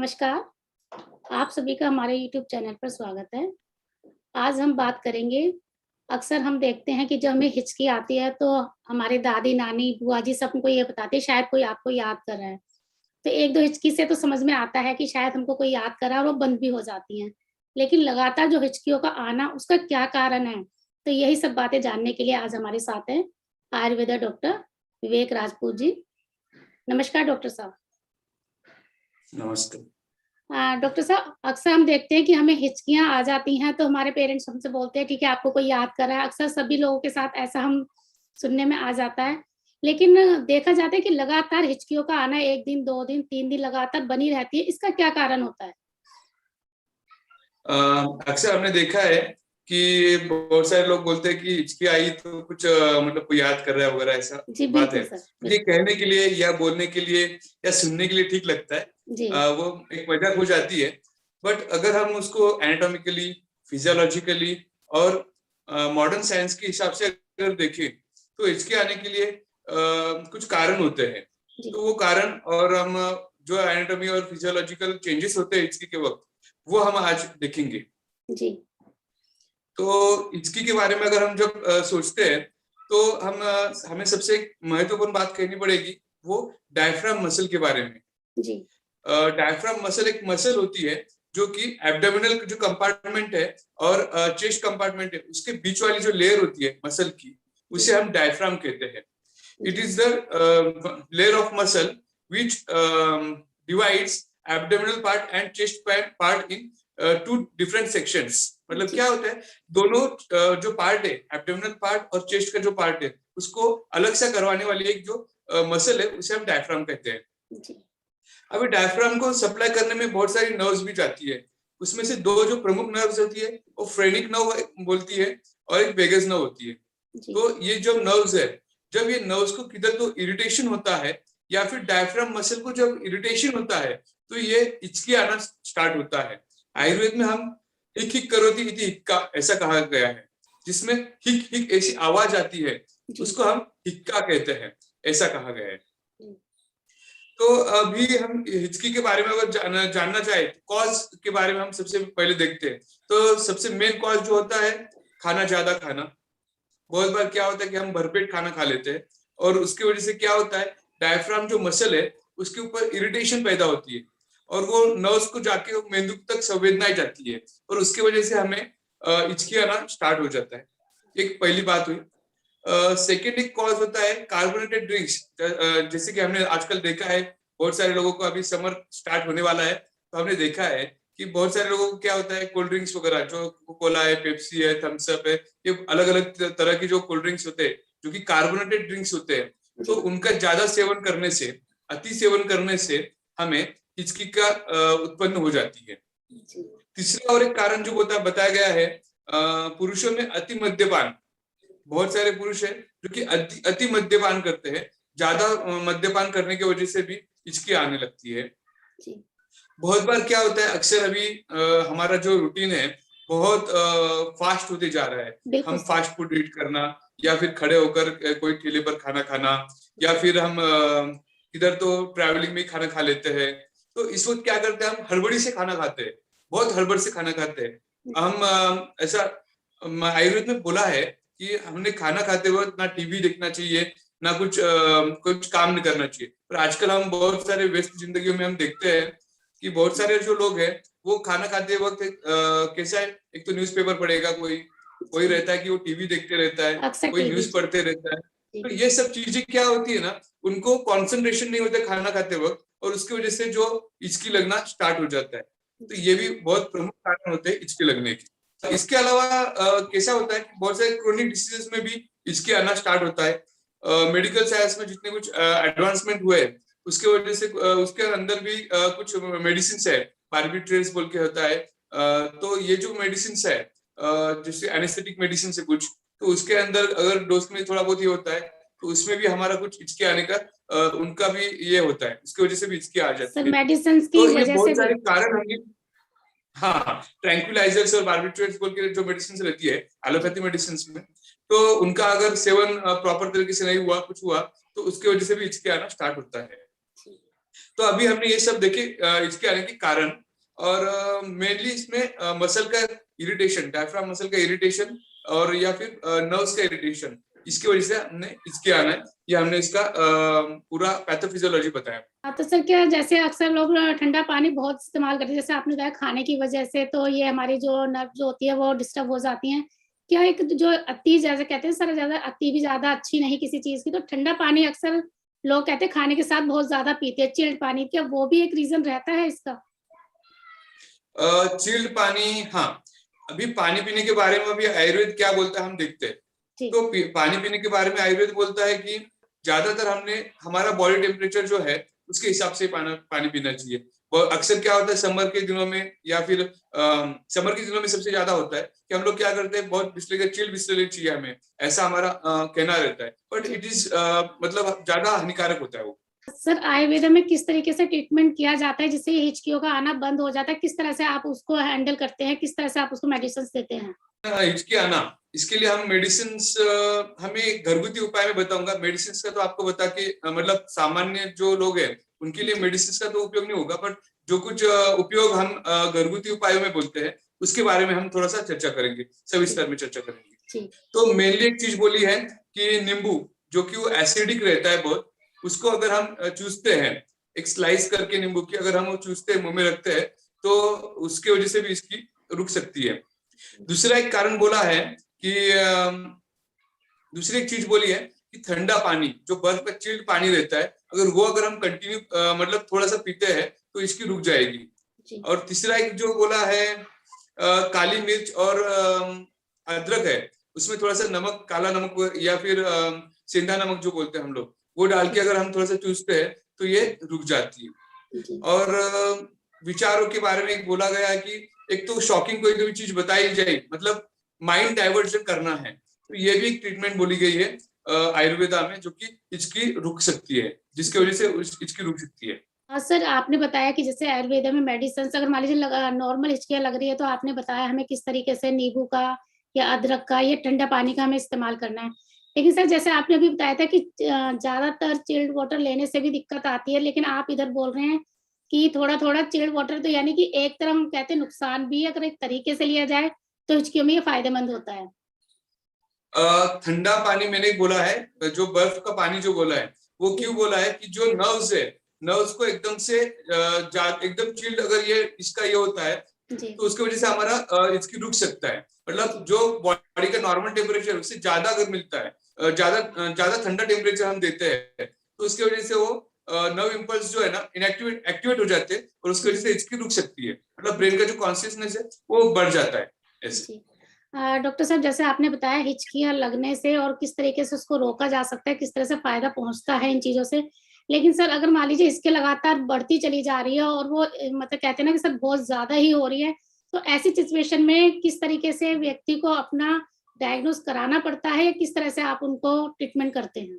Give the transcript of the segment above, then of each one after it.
नमस्कार, आप सभी का हमारे यूट्यूब चैनल पर स्वागत है। आज हम बात करेंगे, अक्सर हम देखते हैं कि जब हमें हिचकी आती है तो हमारे दादी-नानी, बुआ जी सब हमको ये बताते हैं शायद कोई आपको याद कर रहा है। तो 1-2 हिचकी से तो समझ में आता है कि शायद हमको कोई याद कर रहा है और वो बंद भी हो जाती हैं। लेकिन लगातार जो हिचकियों का आना उसका क्या कारण है? तो यही सब बातें जानने के लिए आज हमारे साथ हैं आयुर्वेदा डॉक्टर विवेक राजपूत जी। नमस्कार डॉक्टर साहब। नमस्ते। डॉक्टर साहब, अक्सर हम देखते हैं कि हमें हिचकियाँ आ जाती हैं, तो हमारे पेरेंट्स हमसे बोलते हैं, ठीक है, आपको कोई याद कर रहा है। अक्सर सभी लोगों के साथ ऐसा हम सुनने में आ जाता है। लेकिन देखा जाता है कि लगातार हिचकियों का आना 1 दिन, 2 दिन, 3 दिन लगातार बनी रहती है। इसका क्या कारण होता है? अक्सर हमने देखा है कि बहुत सारे लोग बोलते हैं कि हिचकी आई तो कुछ मतलब कोई याद कर रहा है वगैरह, ऐसा जी, बात है। बिल्कुल सर, ये बिल्कुल। कहने के लिए या बोलने के लिए या सुनने के लिए ठीक लगता है। जी, वो एक मजाक हो जाती है। बट अगर हम उसको एनाटॉमिकली, फिजियोलॉजिकली और मॉडर्न साइंस के हिसाब से अगर देखें तो हिचकी आने के लिए कुछ कारण होते हैं। जी, तो वो कारण और हम जो एनाटॉमी और फिजियोलॉजिकल चेंजेस होते हैं हिचकी के वक्त, वो हम आज देखेंगे। जी, तो हिचकी के बारे में अगर हम जब सोचते हैं तो हमें सबसे महत्वपूर्ण बात कहनी पड़ेगी वो डायफ्राम मसल के बारे में। जी, डायफ्राम मसल एक मसल होती है जो कि एब्डोमिनल जो कंपार्टमेंट है और चेस्ट कंपार्टमेंट है, उसके बीच वाली जो लेयर होती है मसल की, उसे हम डायफ्राम कहते हैं। It is the layer of muscle which divides abdominal part and chest part in two different sections। मतलब क्या होता है, दोनों जो पार्ट है, एब्डोमिनल पार्ट और चेस्ट का जो पार्ट है, उसको अलग सा करवाने वाली एक जो मसल है, उसे हम डायफ्राम कहते हैं। अभी डायफ्राम को सप्लाई करने में बहुत सारी नर्व्स भी जाती है। उसमें से दो जो प्रमुख नर्व्स होती है वो फ्रेनिक नर्व बोलती है और एक वेगस नर्व होती है। तो ये जो नर्व्स है, जब ये नर्व्स को किधर तो इरिटेशन होता है या फिर डायफ्राम मसल को जब इरिटेशन होता है तो ये हिचकी आना स्टार्ट होता है। आयुर्वेद में हम हिक हिक करोति इति हिक्का ऐसा कहा गया है, जिसमें हिक हिक ऐसी आवाज आती है, उसको हम हिक्का कहते हैं, ऐसा कहा गया है। तो अभी हम हिचकी के बारे में अगर जानना चाहे, कॉज के बारे में हम सबसे पहले देखते हैं। तो सबसे मेन कॉज जो होता है, खाना ज्यादा खाना। बहुत बार क्या होता है कि हम भरपेट खाना खा लेते हैं और उसकी वजह से क्या होता है, डायफ्राम जो मसल है उसके ऊपर इरिटेशन पैदा होती है और वो नर्व्स को जाके मेंदु तक संवेदनाएं जाती है और उसकी वजह से हमें हिचकी आना स्टार्ट हो जाता है। एक पहली बात हुई। सेकेंड एक कॉज होता है कार्बोनेटेड ड्रिंक्स। जैसे कि हमने आजकल देखा है, बहुत सारे लोगों को, अभी समर स्टार्ट होने वाला है तो हमने देखा है कि बहुत सारे लोगों को क्या होता है, कोल्ड ड्रिंक्स वगैरह, जो कोका कोला है, पेप्सी है, थम्स अप है, ये अलग अलग तरह की जो कोल्ड ड्रिंक्स होते हैं जो कि कार्बोनेटेड ड्रिंक्स होते हैं, तो उनका ज्यादा सेवन करने से, अति सेवन करने से हमें हिचकी का उत्पन्न हो जाती है। तीसरा और एक कारण जो बताया गया है, पुरुषों में अति मद्यपान। बहुत सारे पुरुष है जो कि अति मद्यपान करते हैं, ज्यादा मद्यपान करने की वजह से भी हिचकी आने लगती है। बहुत बार क्या होता है, अक्सर अभी हमारा जो रूटीन है बहुत फास्ट होते जा रहा है। हम फास्ट फूड ईट करना या फिर खड़े होकर कोई ठेले पर खाना खाना या फिर हम इधर तो ट्रैवलिंग में खाना खा लेते हैं। तो इस वक्त क्या करते हैं, हम हड़बड़ी से खाना खाते हैं, बहुत हड़बड़ से खाना खाते हैं हम। ऐसा आयुर्वेद में बोला है कि हमने खाना खाते वक्त ना टीवी देखना चाहिए, ना कुछ काम नहीं करना चाहिए। पर आजकल हम बहुत सारे व्यस्त जिंदगियों में हम देखते हैं कि बहुत सारे जो लोग हैं वो खाना खाते वक्त कैसा है, एक तो न्यूज़पेपर पढ़ेगा, कोई रहता है कि वो टीवी देखते रहता है, कोई न्यूज पढ़ते रहता है। तो ये सब चीजें क्या होती है ना, उनको कंसंट्रेशन नहीं होता खाना खाते वक्त और उसकी वजह से जो हिचकी लगना स्टार्ट हो जाता है। तो ये भी बहुत प्रमुख कारण होते हैं हिचकी लगने के। इसके अलावा कैसा होता है कि बहुत सारे क्रोनिक डिसीजेस में भी हिचकी आना स्टार्ट होता है। मेडिकल साइंस में जितने कुछ एडवांसमेंट हुए उसके वजह से उसके अंदर भी कुछ मेडिसिन है, बार्बिट्रेट्स बोल के होता है। तो ये जो मेडिसिन है, जैसे एनेस्थेटिक मेडिसिन से कुछ, तो उसके अंदर अगर डोज में थोड़ा बहुत ये होता है तो उसमें भी हमारा कुछ हिचकी आने का उनका भी ये होता है, उसकी वजह से भी हिचकी आ जाती है। मेडिसिन की तो ये वजह बहुत से सारे कारण होंगे। हाँ, ट्रैंक्विलाइजर्स और बार्बिट्रेट्स बोल के जो मेडिसिन रहती है एलोपैथी मेडिसिन में, तो उनका अगर सेवन प्रॉपर तरीके से नहीं हुआ, कुछ हुआ, तो उसकी वजह से भी हिचकी आना स्टार्ट होता है। तो अभी हमने ये सब देखे इसके आने के कारण, और मेनली इसमें मसल का इरिटेशन, डायफ्राम मसल का इरिटेशन और या फिर नर्व्स का इरिटेशन, इसकी वजह से हमने इसके आना है। ये हमने इसका पूरा पैथोफिजियोलॉजी बताया। हाँ, तो सर क्या जैसे अक्सर लोग ठंडा पानी बहुत इस्तेमाल करते हैं, जैसे आपने बताया खाने की वजह से, तो ये हमारी जो नर्व जो होती है वो डिस्टर्ब हो जाती हैं। क्या एक जो अति, जैसे कहते हैं सर, ज्यादा अति भी ज्यादा अच्छी नहीं किसी चीज की, तो ठंडा पानी अक्सर लोग कहते हैं खाने के साथ बहुत ज्यादा पीते हैं, चिल्ड पानी, क्या वो भी एक रीजन रहता है इसका? चिल्ड पानी, हाँ। अभी पानी पीने के बारे में अभी आयुर्वेद क्या बोलता है हम देखते हैं। तो पानी पीने के बारे में आयुर्वेद बोलता है कि ज्यादातर हमने हमारा बॉडी टेम्परेचर जो है उसके हिसाब से पानी पीना चाहिए। अक्सर क्या होता है समर के दिनों में, या फिर समर के दिनों में सबसे ज्यादा होता है कि हम लोग क्या करते हैं, बहुत बिस्लेरी, चिल्ड बिस्लेरी चाहिए हमें, ऐसा हमारा कहना रहता है, बट इट इज मतलब ज्यादा हानिकारक होता है वो। सर आयुर्वेद में किस तरीके से ट्रीटमेंट किया जाता है जिससे हिचकियों का आना बंद हो जाता है? किस तरह से आप उसको हैंडल करते हैं, किस तरह से आप उसको मेडिसिन देते हैं? हिचकी आना, इसके लिए हम मेडिसिन, हमें घरगुती उपाय में बताऊंगा। मेडिसिन का तो आपको बता के मतलब सामान्य जो लोग हैं उनके लिए मेडिसिन का तो उपयोग नहीं होगा, बट जो कुछ उपयोग हम घरगुती उपायों में बोलते हैं उसके बारे में हम थोड़ा सा चर्चा करेंगे, सविस्तर में चर्चा करेंगे। तो मेनली एक चीज बोली है कि नींबू जो कि वो एसिडिक रहता है बहुत, उसको अगर हम चूसते हैं, एक स्लाइस करके नींबू की अगर हम वो चूसते हैं, मुंह में रखते हैं, तो उसके वजह से भी इसकी रुक सकती है। दूसरा एक कारण बोला है कि दूसरी एक चीज बोली है कि ठंडा पानी, जो बर्फ का चिल्ड पानी रहता है, अगर हम कंटिन्यू मतलब थोड़ा सा पीते हैं तो इसकी रुक जाएगी। और तीसरा एक जो बोला है काली मिर्च और अदरक है, उसमें थोड़ा सा नमक, काला नमक या फिर सेंधा नमक जो बोलते हैं हम लोग, वो डाल के अगर हम थोड़ा सा चूसते हैं तो ये रुक जाती है। और विचारों के बारे में एक बोला गया है कि एक तो शॉकिंग कोई भी चीज बताई जाए, मतलब माइंड डाइवर्जन करना है, तो ये भी एक ट्रीटमेंट बोली गई है आयुर्वेदा में, जो कि हिचकी रुक सकती है, जिसकी वजह से हिचकी रुक सकती है। हाँ सर, आपने बताया कि जैसे आयुर्वेद में मेडिसिन, अगर मान लीजिए नॉर्मल हिचकियां लग रही है तो आपने बताया हमें किस तरीके से नींबू का या अदरक का या ठंडा पानी का हमें इस्तेमाल करना है। लेकिन सर जैसे आपने अभी बताया था कि ज्यादातर चिल्ड वाटर लेने से भी दिक्कत आती है, लेकिन आप इधर बोल रहे हैं कि थोड़ा थोड़ा चिल्ड वाटर, तो यानी कि एक तरह हम कहते हैं नुकसान भी है, अगर एक तरीके से लिया जाए तो हिचकियों में ये फायदेमंद होता है। ठंडा पानी मैंने बोला है, जो बर्फ का पानी जो बोला है वो क्यों बोला है कि जो नर्व्स है, नर्व्स को एकदम से एकदम चिल्ड अगर ये इसका ये होता है तो उसकी वजह से हमारा इसकी रुक सकता है। मतलब जो बॉडी का नॉर्मल टेम्परेचर उससे ज्यादा अगर मिलता है, ज्यादा ठंडा टेम्परेचर हम देते हैं, तो उसकी वजह से वो नर्व इंपल्स जो है ना एक्टिवेट हो जाते हैं, और उसकी वजह से इसकी रुक सकती है, मतलब ब्रेन का जो कॉन्शियसनेस है वो बढ़ जाता है ऐसे। डॉक्टर साहब जैसे आपने बताया हिचकियां लगने से और किस तरीके से उसको रोका जा सकता है, किस तरह से फायदा पहुंचता है इन चीजों से, लेकिन सर अगर मान लीजिए इसके लगातार बढ़ती चली जा रही है और वो मतलब कहते हैं ना कि सर बहुत ज्यादा ही हो रही है, तो ऐसी सिचुएशन में किस तरीके से व्यक्ति को अपना डायग्नोस कराना पड़ता है, या किस तरह से आप उनको ट्रीटमेंट करते हैं?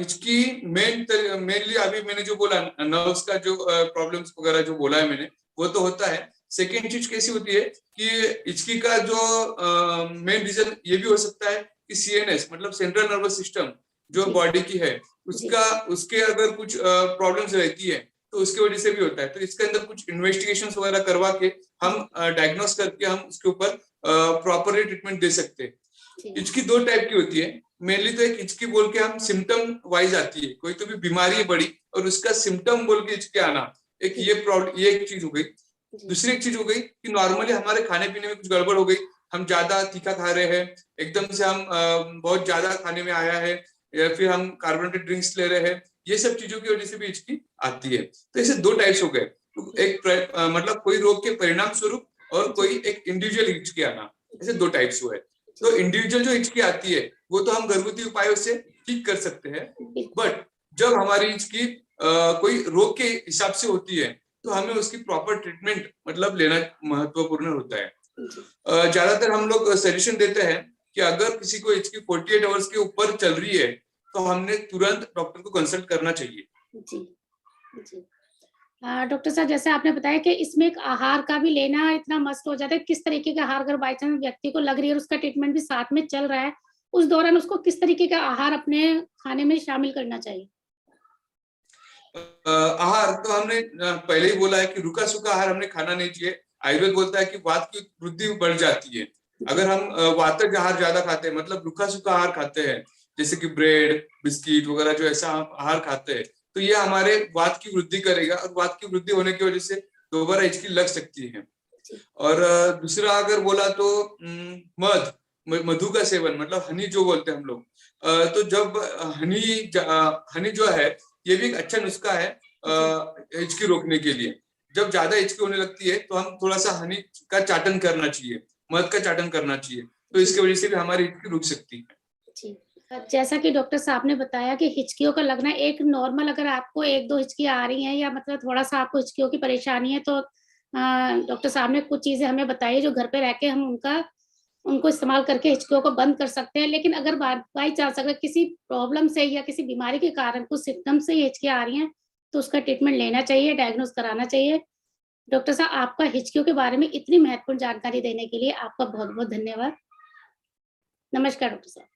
इसकी मेनली अभी मैंने जो बोला, नर्व्स का जो प्रॉब्लम्स वगैरह जो बोला है मैंने, वो तो होता है। सेकेंड चीज कैसी होती है कि हिचकी का जो मेन रीजन ये भी हो सकता है कि सीएनएस, मतलब सेंट्रल नर्वस सिस्टम जो बॉडी की है, उसके अगर कुछ प्रॉब्लम्स रहती है तो उसकी वजह से भी होता है। तो इसके अंदर कुछ इन्वेस्टिगेशन वगैरह करवा के हम डायग्नोस करके हम उसके ऊपर प्रॉपरली ट्रीटमेंट दे सकते हैं। हिचकी दो टाइप की होती है मेनली। तो एक हिचकी बोल के हम सिम्टम वाइज आती है, कोई तो भी बीमारी है बड़ी और उसका सिम्टम बोल के हिचकी आना, एक ये प्रॉब्लम, ये एक चीज हो गई। दूसरी एक चीज हो गई कि नॉर्मली हमारे खाने पीने में कुछ गड़बड़ हो गई, हम ज्यादा तीखा खा रहे हैं, एकदम से हम बहुत ज्यादा खाने में आया है, या फिर हम कार्बोनेटेड ड्रिंक्स ले रहे हैं, ये सब चीजों की वजह से भी हिचकी आती है। तो ऐसे दो टाइप्स हो गए, एक मतलब कोई रोग के परिणाम स्वरूप और कोई एक इंडिविजुअल हिचकी आना, ऐसे दो टाइप्स हुए। तो इंडिविजुअल जो हिचकी आती है वो तो हम घरगुती उपायों से ठीक कर सकते हैं, बट जब हमारी हिचकी कोई रोग के हिसाब से होती है तो हमें उसकी प्रॉपर ट्रीटमेंट मतलब लेना महत्वपूर्ण होता है। ज्यादातर हम लोग सजेशन देते हैं कि अगर किसी को हिचकी 48 आवर्स के ऊपर चल रही है तो हमने तुरंत डॉक्टर को कंसल्ट करना चाहिए। जी जी। डॉक्टर साहब जैसे आपने बताया कि इसमें एक आहार का भी लेना इतना मस्ट हो जाता है, किस तरीके का आहार अगर बाई चांस व्यक्ति को लग रही है और उसका ट्रीटमेंट भी साथ में चल रहा है, उस दौरान उसको किस तरीके का आहार अपने खाने में शामिल करना चाहिए? आहार तो हमने पहले ही बोला है कि रूखा सूखा आहार हमने खाना नहीं चाहिए। आयुर्वेद बोलता है कि वात की वृद्धि बढ़ जाती है अगर हम वातज आहार ज्यादा खाते हैं, मतलब रूखा सूखा आहार खाते हैं, जैसे कि ब्रेड बिस्किट वगैरह जो ऐसा आहार खाते हैं, तो ये हमारे वात की वृद्धि करेगा और वात की वृद्धि होने की वजह से दोबारा हिचकी लग सकती है। और दूसरा अगर बोला तो मधु का सेवन, मतलब हनी जो बोलते हैं हम लोग, तो जब हनी जो है ये भी एक अच्छा नुस्खा है हिचकी रोकने के लिए। जब ज्यादा हिचकी होने लगती है तो हम थोड़ा सा हनी का चाटन करना चाहिए, मध का चाटन करना चाहिए, तो इसकी वजह से भी हमारी हिचकी रुक सकती है। जी, जैसा कि डॉक्टर साहब ने बताया कि हिचकियों का लगना एक नॉर्मल, अगर आपको 1-2 हिचकी आ रही हैं या मतलब थोड़ा-सा आपको हिचकियों की परेशानी है, तो डॉक्टर साहब ने कुछ चीज़ें हमें बताई जो घर पे रह के हम उनको इस्तेमाल करके हिचकियों को बंद कर सकते हैं। लेकिन अगर बाई चांस अगर किसी प्रॉब्लम से या किसी बीमारी के कारण कुछ सिम्पटम से हिचकियाँ आ रही हैं, तो उसका ट्रीटमेंट लेना चाहिए, डायग्नोज़ कराना चाहिए। डॉक्टर साहब, आपका हिचकियों के बारे में इतनी महत्वपूर्ण जानकारी देने के लिए आपका बहुत-बहुत धन्यवाद। नमस्कार डॉक्टर साहब।